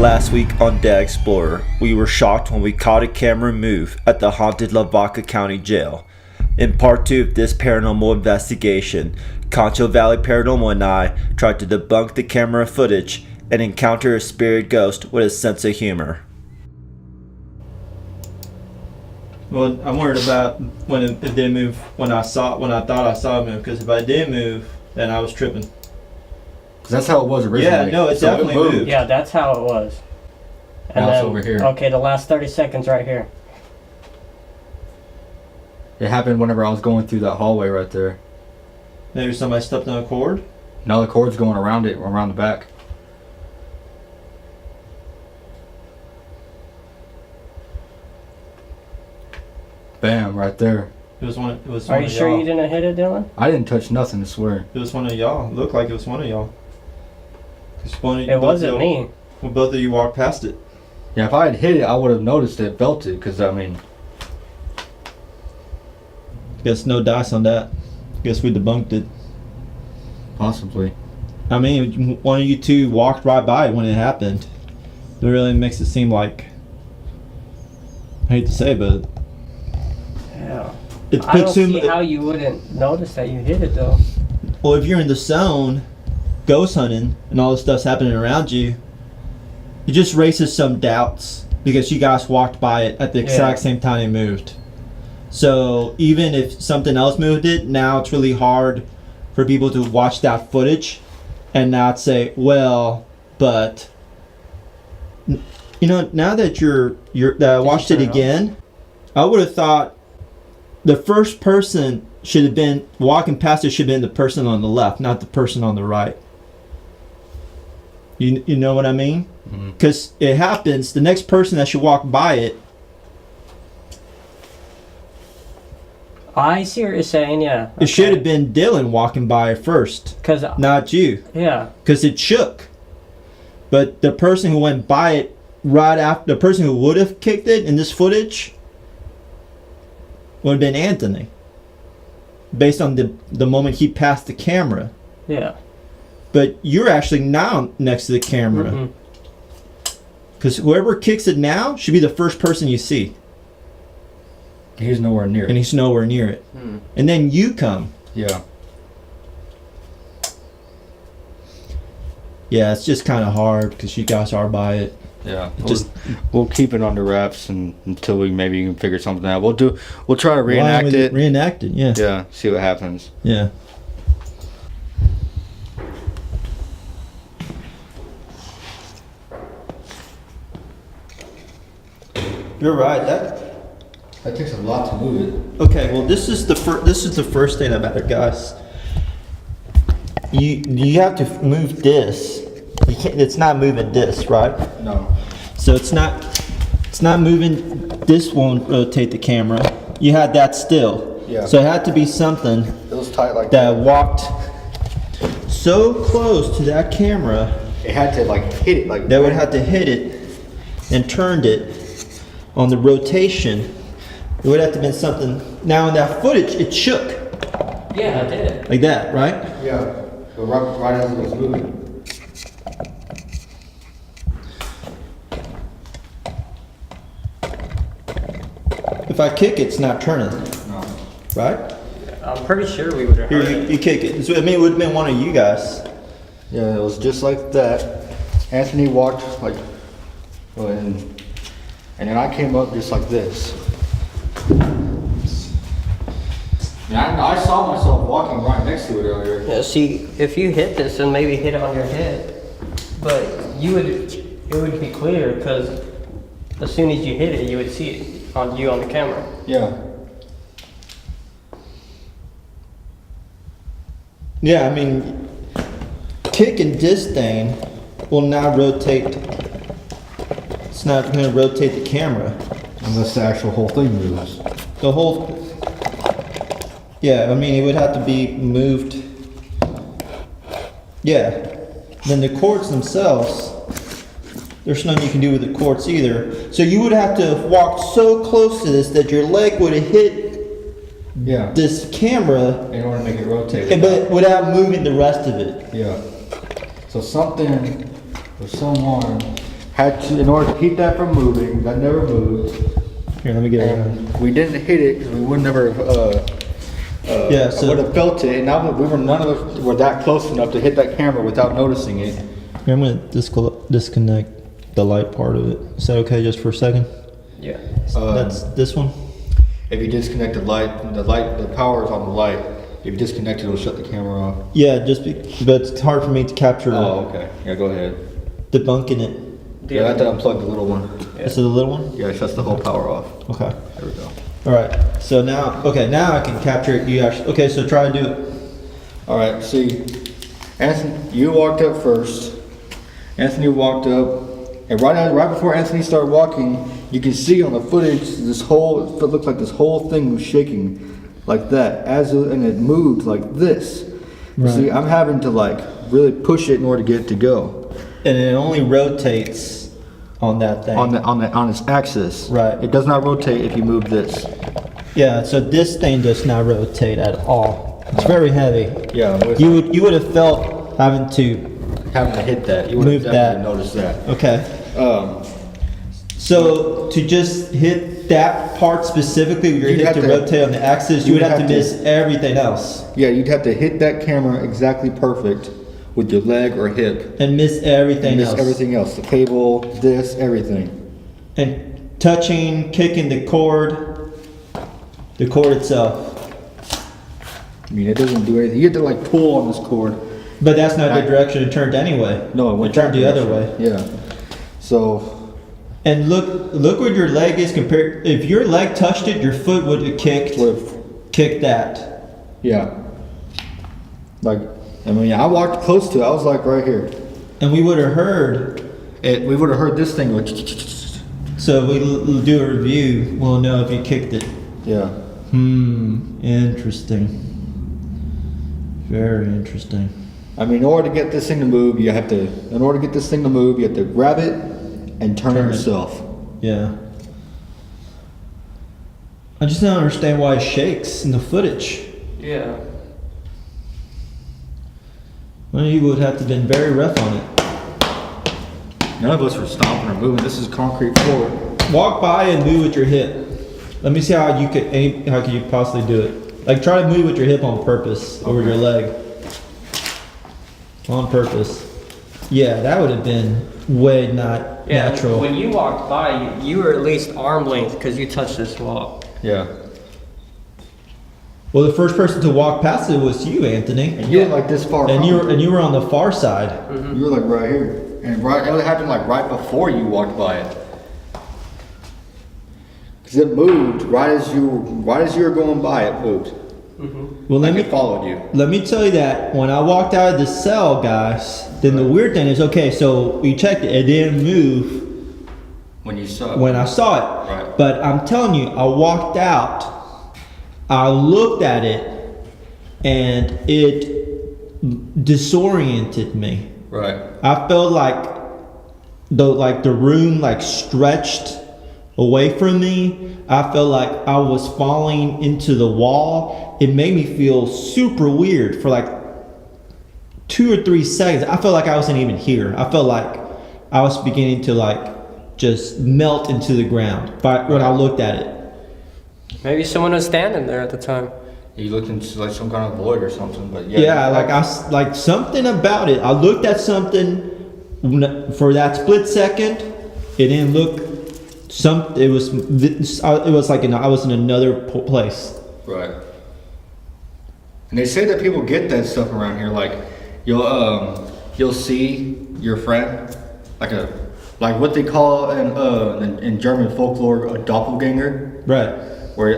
Last week on Dead Explorer, we were shocked when we caught a camera move at the Haunted Lavaca County Jail. In part 2 of this paranormal investigation, CONCHO Valley Paranormal and I tried to debunk the camera footage and encounter a spirit ghost with a sense of humor. Well, I'm worried about when it did move, when I thought I saw it move, because if I did move, then I was tripping. Because that's how it was originally. Yeah, no, it definitely moved. Yeah, that's how it was. And now then, it's over here. Okay, the last 30 seconds right here. It happened whenever I was going through that hallway right there. Maybe somebody stepped on a cord? Now the cord's going around it, around the back. Bam, right there. It was one. It was. Are one you of sure y'all. you didn't hit it, Dylan? I didn't touch nothing, I swear. It was one of y'all. It looked like it was one of y'all. It wasn't me. Well, both of you walked past it. Yeah, if I had hit it, I would have noticed it, felt it, because, I mean... Guess no dice on that. Guess we debunked it. Possibly. I mean, one of you two walked right by it when it happened. It really makes it seem like... I hate to say, but... Yeah. It I don't puts him. see how you wouldn't notice that you hit it, though. Well, if you're in the zone, ghost hunting, and all this stuff's happening around you, it just raises some doubts because you guys walked by it at the exact same time it moved. So even if something else moved it, now it's really hard for people to watch that footage and not say, well, but you know, now that I watched it again, I would have thought the first person should have been walking past it should have been the person on the left, not the person on the right. You know what I mean? Because it happens, the next person that should walk by it. I see what you're saying, yeah. It should have been Dylan walking by it first, not you. Yeah. Because it shook. But the person who went by it right after, the person who would have kicked it in this footage would have been Anthony. Based on the moment he passed the camera. Yeah. But you're actually now next to the camera. Because whoever kicks it now should be the first person you see. He's nowhere near it. And he's nowhere near it. And then you come. Yeah. Yeah, it's just kind of hard because you guys are by it. Yeah. We'll keep it under wraps until we maybe can figure something out. We'll try to reenact it. Reenact it, yeah. Yeah, see what happens. Yeah. You're right. That takes a lot to move it. Okay, well this is the first thing about it, guys. You have to move this. You can't. It's not moving this, right? No. So it's not moving. This won't rotate the camera. You had that still. Yeah. So it had to be something It was tight like that walked so close to that camera. It had to like hit it like that. Would have to hit it and turned it on the rotation. It would have to been something. Now in that footage, it shook. yeah, I did. Like that, right? Yeah. But right as it was moving. If I kick it, it's not turning. No. Right? I'm pretty sure we would have heard Here, it. you kick it. So, I mean, it would have been one of you guys. Yeah, it was just like that. Anthony walked like, and then I came up just like this. Yeah, I saw myself walking right next to it earlier. Yeah, see, if you hit this and maybe hit it on your head, but it would be clear because as soon as you hit it, you would see it on the camera. Yeah. Yeah, I mean, kicking this thing will not rotate. It's not going to rotate the camera. Unless the actual whole thing moves. The whole. Yeah, I mean, it would have to be moved. Yeah. Then the cords themselves, there's nothing you can do with the cords either. So you would have to have walked so close to this that your leg would have hit this camera in order to make it rotate. But without moving the rest of it. Yeah. So something or someone had to, in order to keep that from moving, that never moved. Here, let me get it. And we didn't hit it because we would never, Yeah, so- would have felt it. And now that none of us were that close enough to hit that camera without noticing it. Here, I'm gonna disconnect the light part of it. Is that okay just for a second? Yeah. That's this one? If you disconnect the power is on the light. If you disconnect it, it'll shut the camera off. Yeah, but it's hard for me to capture Oh, okay. Yeah, go ahead. debunking it. Yeah, I had to unplug the little one. Yeah. This is the little one? Yeah, it shuts the whole power off. Okay. There we go. Alright, so now I can capture it. You actually, okay, so try to do it. All right, see, Anthony, you walked up first. Anthony walked up, and right before Anthony started walking, you can see on the footage it looked like this whole thing was shaking like that, and it moved like this. Right. See, I'm having to like really push it in order to get it to go And it only rotates on that thing. on its axis. Right. It does not rotate if you move this. Yeah, so this thing does not rotate at all. It's very heavy. Yeah, You would have felt having to having to hit that. You would move have that. definitely noticed that. Okay. So to just hit that part specifically, where You'd you hit have to to- rotate on the axis, you would have to miss everything else Yeah, you'd have to hit that camera exactly perfect with your leg or hip. and miss everything Miss else. everything else. The cable, this, everything. And touching, kicking the cord itself. I mean, it doesn't do anything. You have to like pull on this cord. But that's not the direction it turned anyway. No, it went turned that the other direction. way. Yeah. So, And look where your leg is compared. If your leg touched it, your foot would have kicked that. yeah. Like, I mean, I walked close to it. I was like right here. And we would have heard. We would have heard this thing go. So if we do a review, we'll know if you kicked it. Yeah. Interesting. Very interesting. I mean, in order to get this thing to move, you have to grab it and turn it Turn it. yourself. Yeah. I just don't understand why it shakes in the footage. Yeah. Well, you would have to have been very rough on it. None of us were stomping or moving. This is concrete floor. Walk by and move with your hip. Let me see how could you possibly do it. Like try to move with your hip on purpose over your leg. On purpose. Yeah, that would have been way not Yeah. natural. When you walked by, you were at least arm length because you touched this wall. Yeah. Well, the first person to walk past it was you, Anthony. And you were like this far. And from you were on the far side. You were like right here. And it happened like right before you walked by it. Cause it moved right as you were going by, it moved. Well, Like it followed you. let me tell you that when I walked out of the cell, guys, then the weird thing is, okay, so we checked it, it didn't move When you saw it. when I saw it. Right. But I'm telling you, I walked out, I looked at it, and it disoriented me. Right. I felt like the room like stretched away from me. I felt like I was falling into the wall. It made me feel super weird for like 2 or 3 seconds. I felt like I wasn't even here. I felt like I was beginning to like just melt into the ground when I looked at it. Maybe someone was standing there at the time. You looked into like some kind of void or something, but yeah. Yeah, like something about it. I looked at something for that split second. It didn't look. It was like I was in another place. Right. And they say that people get that stuff around here. Like you'll see your friend, like what they call in German folklore a doppelganger. Right. Where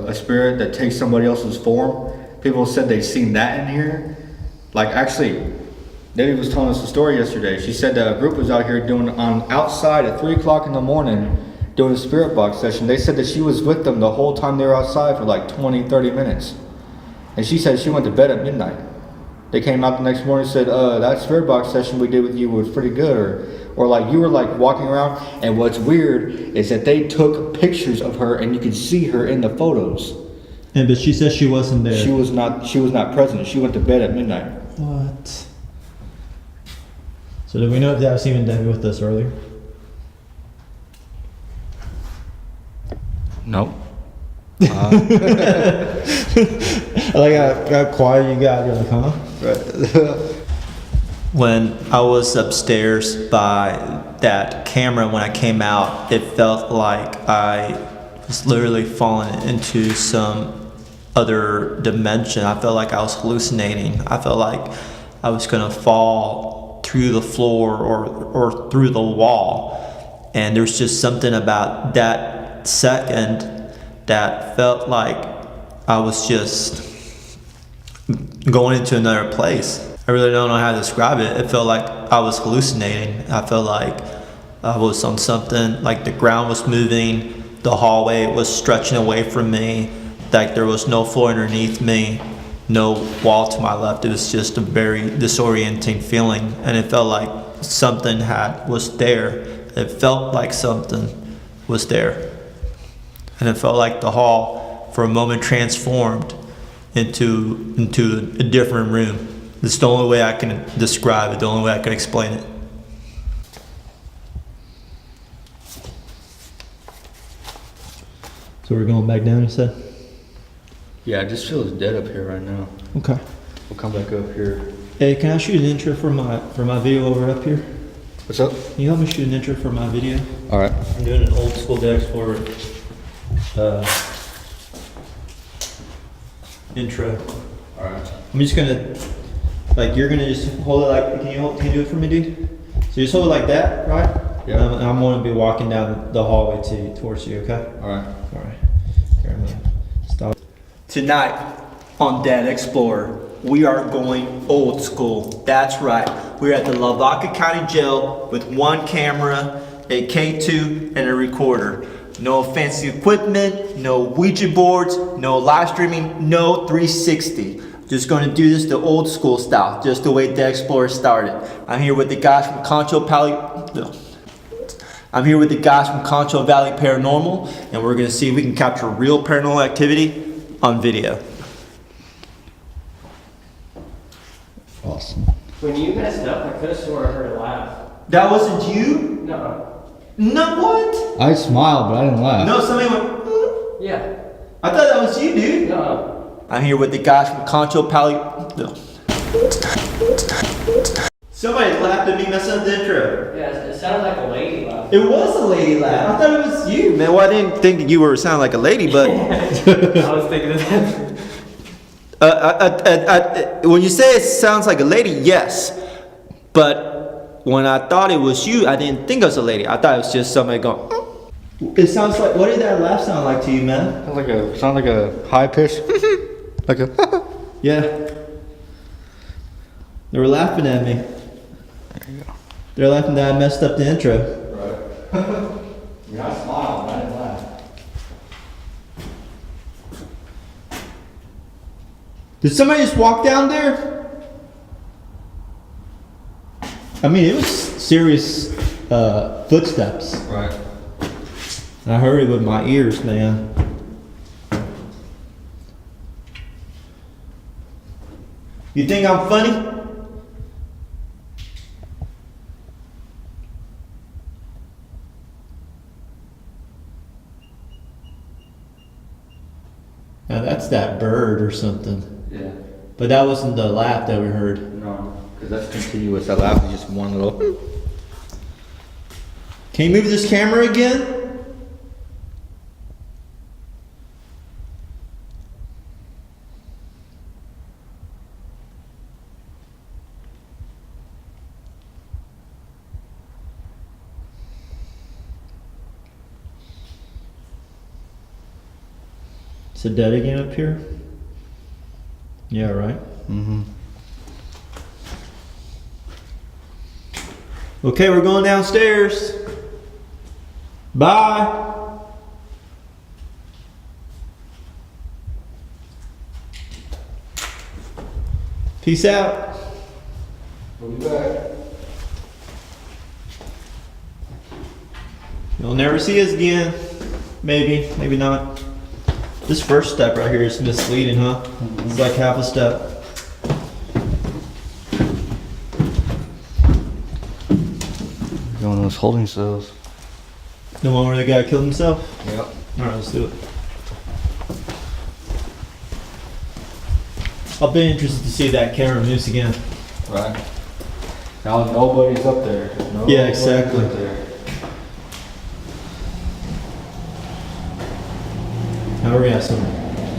a spirit that takes somebody else's form. People said they've seen that in here. Like actually, Debbie was telling us a story yesterday. She said that a group was out here outside at 3 o'clock in the morning doing a spirit box session. They said that she was with them the whole time they were outside for like 20, 30 minutes. And she said she went to bed at midnight. They came out the next morning and said, that spirit box session we did with you was pretty good. Or like you were like walking around, and what's weird is that they took pictures of her and you could see her in the photos. But she said she wasn't there. She was not present. She went to bed at midnight. What? So do we know if that was even Debbie with us earlier? Nope. I like how quiet you got. You're like, huh? Right. When I was upstairs by that camera, when I came out, it felt like I was literally falling into some other dimension. I felt like I was hallucinating. I felt like I was gonna fall through the floor or through the wall. And there's just something about that second that felt like I was just going into another place. I really don't know how to describe it. It felt like I was hallucinating. I felt like I was on something, like the ground was moving, the hallway was stretching away from me, like there was no floor underneath me, no wall to my left. It was just a very disorienting feeling, and it felt like something was there. It felt like something was there. And it felt like the hall for a moment transformed into a different room. It's the only way I can describe it, the only way I can explain it. So we're going back down, you said? Yeah, it just feels dead up here right now. Okay. We'll come back up here. Hey, can I shoot an intro for my video over up here? What's up? Can you help me shoot an intro for my video? All right. I'm doing an old school Dead Explorer intro. All right. I'm just gonna, like, you're gonna just hold it like, can you do it for me, dude? So just hold it like that, right? Yeah. And I'm gonna be walking down the hallway towards you, okay? All right. All right. Here, I'm gonna stop. Tonight on Dead Explorer, we are going old school. That's right. We're at the Lavaca County Jail with one camera, a K2, and a recorder. No fancy equipment, no Ouija boards, no live streaming, no 360. Just going to do this the old school style, just the way Dead Explorer started. I'm here with the guys from CONCHO Valley Paranormal, and we're going to see if we can capture real paranormal activity on video. Awesome. When you messed up, I could have swore I heard a laugh. That wasn't you? No. No, what? I smiled, but I didn't laugh. No, somebody went, Yeah. I thought that was you, dude. No. I'm here with the guys from CONCHO Valley. Somebody laughed at me messing up the intro. Yeah, it sounded like a lady laugh. It was a lady laugh. I thought it was you, man. Well, I didn't think you were sounding like a lady, but I was thinking of that. when you say it sounds like a lady, yes. But when I thought it was you, I didn't think it was a lady. I thought it was just somebody going. It sounds like. What did that laugh sound like to you, man? Sound like a high pitch. Like a. Yeah. They were laughing at me. There you go. They're laughing that I messed up the intro. Right. I smiled, but I didn't laugh. Did somebody just walk down there? I mean, it was serious footsteps. Right. I heard it with my ears, man. You think I'm funny? Now that's that bird or something. Yeah. But that wasn't the laugh that we heard. No, because that's continuous. That laugh is just one little. Can you move this camera again? Is it dead again up here? Yeah, right. Mm-hmm. Okay, we're going downstairs. Bye. Peace out. We'll be back. You'll never see us again. Maybe, maybe not. This first step right here is misleading, huh? It's like half a step. Going to those holding cells. The one where the guy killed himself? Yep. Alright, let's do it. I'll be interested to see that camera moves again. Right. Now nobody's up there. Yeah, exactly. Up there. Now we're gonna have some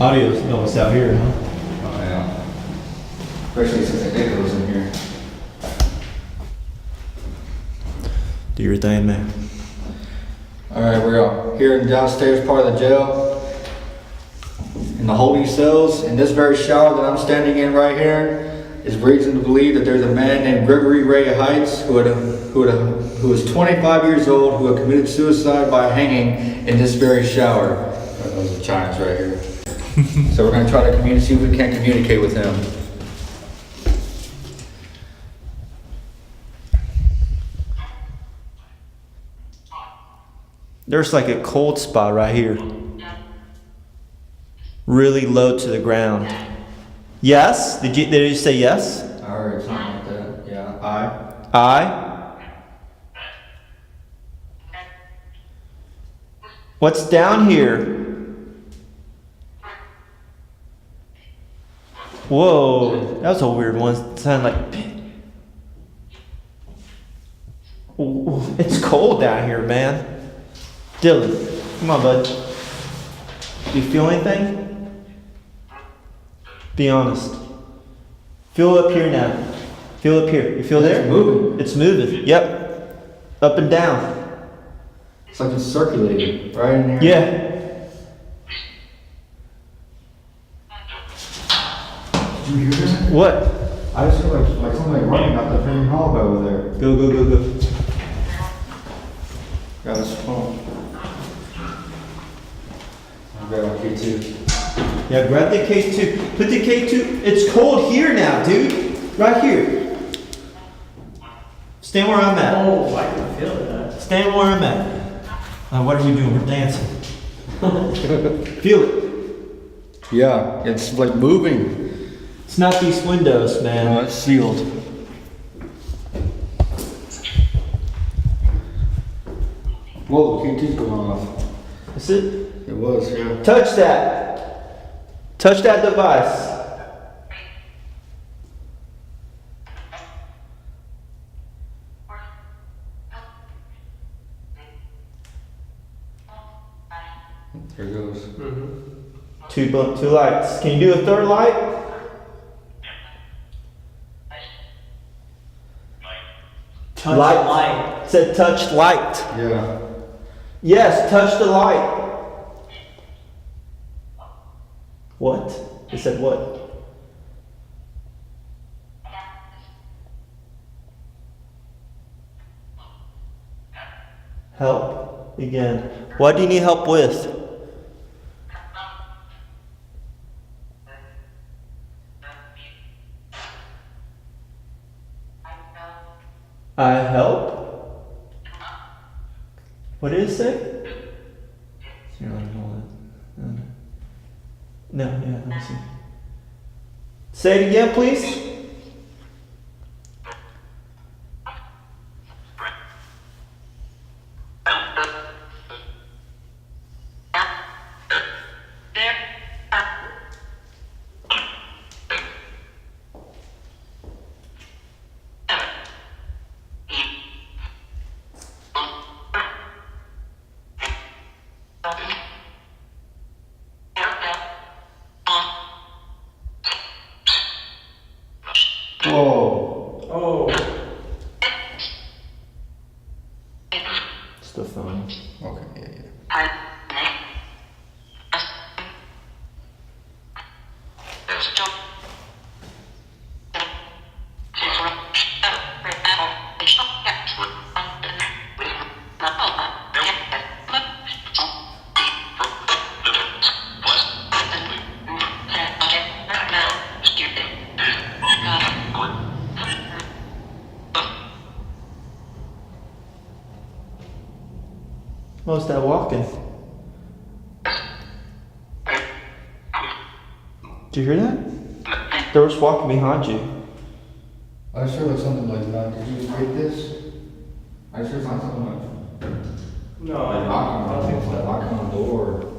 audio noise out here, huh? Oh yeah. Especially since the echoes in here. Do your thing, man. Alright, we're here in the downstairs part of the jail. In the holding cells, in this very shower that I'm standing in right here, is reason to believe that there's a man named Gregory Ray Heights who is 25 years old, who had committed suicide by hanging in this very shower. Those are China's right here. So we're gonna try to see if we can communicate with him. There's like a cold spot right here. Really low to the ground. Yes? Did you say yes? I heard something like that. Yeah. I? What's down here? Whoa, that was a weird one. It sounded like... Ooh, it's cold down here, man. Dylan, come on, bud. Do you feel anything? Be honest. Feel up here now. Feel up here. You feel there? It's moving. It's moving. Yep. Up and down. It's like it's circulating right in here. Yeah. Did you hear that? What? I just feel like somebody running out the freaking hallway over there. Go, go, go, go. Grab his phone. I'll grab my Pt2. Yeah, grab the K2. Put the K2. It's cold here now, dude. Right here. Stand where I'm at. Oh, I can feel that. Stand where I'm at. What are we doing? We're dancing. Feel it. Yeah, it's like moving. It's not these windows, man. No, it's sealed. Whoa, Q2's going off. Is it? It was, yeah. Touch that. Touch that device. There it goes. Mm-hmm. Two lights. Can you do a third light? Touch Light. light. It said touch light. Yeah. Yes, touch the light. What? It said what? Help again. What do you need help with? I help? What did it say? Here, let me hold it. No, yeah, let me see. Say it again, please. Whoa. Oh. It's the phone. Okay, yeah. What was that walking? Did you hear that? There was walking behind you. I just heard like something like that. Did you read this? I just heard something like No, I don't think so. Knocking on the door.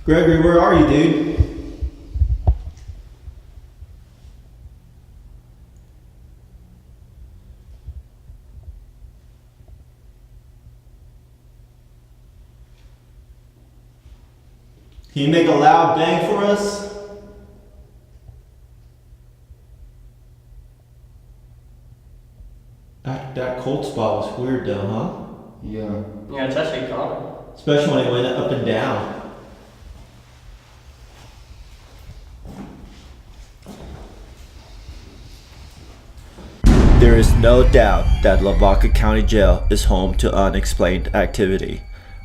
Gregory, where are you, dude? Can you make a loud bang for us? That cold spot was weird though, huh? Yeah. Yeah, it's actually common. Especially when it went up and down. There is no doubt that Lavaca County Jail is home to unexplained activity.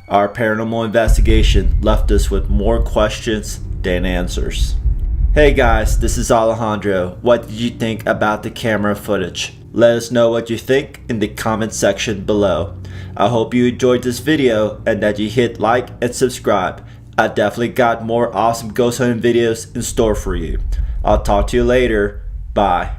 Our paranormal investigation left us with more questions than answers. Hey guys, this is Alejandro. What did you think about the camera footage? Let us know what you think in the comment section below. I hope you enjoyed this video and that you hit like and subscribe. I definitely got more awesome ghost hunting videos in store for you. I'll talk to you later. Bye.